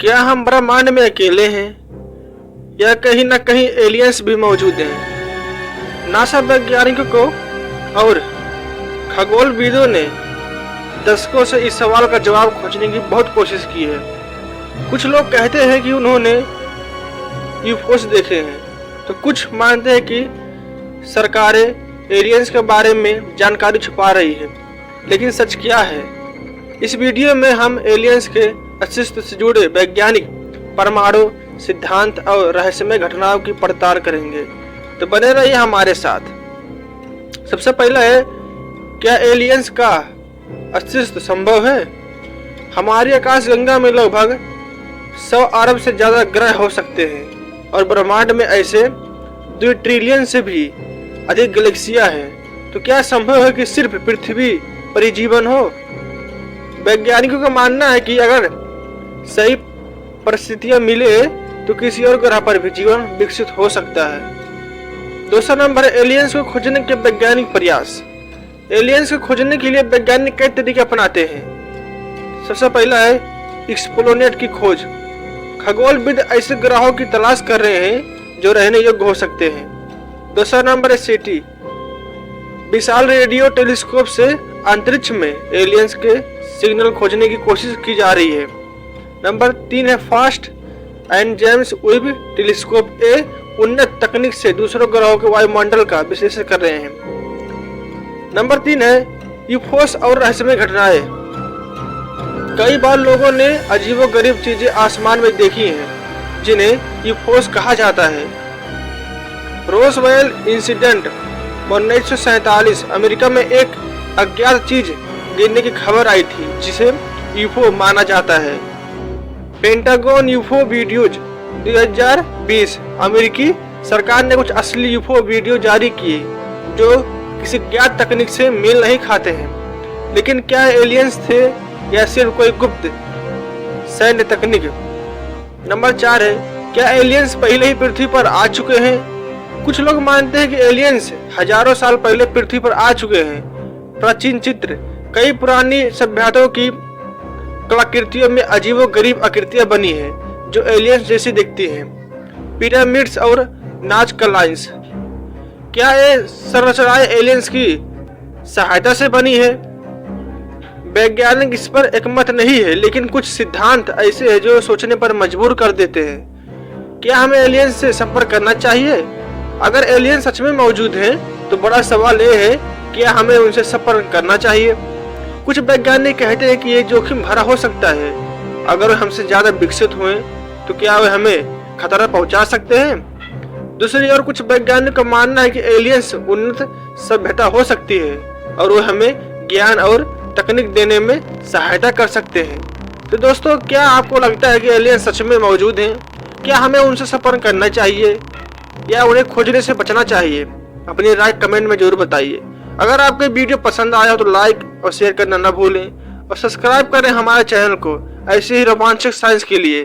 क्या हम ब्रह्मांड में अकेले हैं या कहीं न कहीं एलियंस भी मौजूद हैं? नासा वैज्ञानिकों को और खगोलविदों ने दशकों से इस सवाल का जवाब खोजने की बहुत कोशिश की है। कुछ लोग कहते हैं कि उन्होंने यूएफओस देखे हैं, तो कुछ मानते हैं कि सरकारें एलियंस के बारे में जानकारी छुपा रही है। लेकिन सच क्या है? इस वीडियो में हम एलियंस के अस्तित्व से जुड़े वैज्ञानिक, परमाणु सिद्धांत और रहस्यमय घटनाओं की पड़ताल करेंगे, तो बने रहिए हमारे साथ। सबसे पहला है, क्या एलियंस का अस्तित्व संभव है? हमारी आकाशगंगा में लगभग 100 अरब से ज्यादा ग्रह हो सकते हैं और ब्रह्मांड में ऐसे 2 ट्रिलियन से भी अधिक गैलेक्सियां हैं। तो क्या संभव है कि सिर्फ पृथ्वी पर ही जीवन हो? वैज्ञानिकों का मानना है कि अगर सही परिस्थितियां मिले तो किसी और ग्रह पर भी जीवन विकसित हो सकता है। दूसरा नंबर है, एलियंस को खोजने के वैज्ञानिक प्रयास। एलियंस को खोजने के लिए वैज्ञानिक कई तरीके अपनाते हैं। सबसे पहला है एक्सप्लोनेट की खोज। खगोलविद ऐसे ग्रहों की तलाश कर रहे हैं जो रहने योग्य हो सकते हैं। दूसरा नंबर है सिटी। विशाल रेडियो टेलीस्कोप से अंतरिक्ष में एलियंस के सिग्नल खोजने की कोशिश की जा रही है। नंबर 3 है fast and James Webb telescope. उन्नत तकनीक से दूसरों ग्रहों के वायुमंडल का विश्लेषण कर रहे हैं। नंबर 3 है यूएफओस और रहस्यमय घटनाएं। कई बार लोगों ने अजीबोगरीब चीजें आसमान में देखी हैं जिन्हें यूएफओस कहा जाता है। रोजवेल इंसिडेंट 1947 अमेरिका में एक अज्ञात चीज गिरने की खबर आई थी जिसे यूएफओ माना जाता है। पेंटागन यूएफओ वीडियोज 2020 अमेरिकी सरकार ने कुछ असली यूएफओ वीडियो जारी किए जो किसी ज्ञात तकनीक से मेल नहीं खाते हैं। लेकिन क्या एलियंस थे या सिर्फ कोई गुप्त सैन्य तकनीक? नंबर 4 है, क्या एलियंस पहले ही पृथ्वी पर आ चुके हैं? कुछ लोग मानते हैं कि एलियंस हजारों साल पहले पृथ्वी पर आ चुके हैं। प्राचीन चित्र, कई पुरानी सभ्यताओं की कलाकृतियों में अजीबोगरीब आकृतियां बनी हैं जो एलियंस जैसी दिखती हैं। पिरामिड्स और नाज़का लाइन्स, क्या ये संरचनाएं एलियंस की सहायता से बनी है? वैज्ञानिक इस पर एकमत नहीं है, लेकिन कुछ सिद्धांत ऐसे हैं जो सोचने पर मजबूर कर देते हैं। क्या हमें एलियंस से संपर्क करना चाहिए? अगर एलियंस सच में मौजूद हैं, तो बड़ा सवाल ये है, क्या हमें उनसे संपर्क करना चाहिए? कुछ वैज्ञानिक कहते हैं कि ये जोखिम भरा हो सकता है। अगर वे हमसे ज्यादा विकसित हुए तो क्या वे हमें खतरा पहुंचा सकते हैं? दूसरी ओर कुछ वैज्ञानिक का मानना है कि एलियंस उन्नत सभ्यता हो सकती है और वे हमें ज्ञान और तकनीक देने में सहायता कर सकते हैं। तो दोस्तों, क्या आपको लगता है कि एलियंस सच में मौजूद हैं? क्या हमें उनसे संपर्क करना चाहिए या उन्हें खोजने से बचना चाहिए? अपनी राय कमेंट में जरूर बताइए। अगर आपको वीडियो पसंद आया तो लाइक और शेयर करना न भूलें और सब्सक्राइब करें हमारे चैनल को ऐसे ही रोमांचक साइंस के लिए।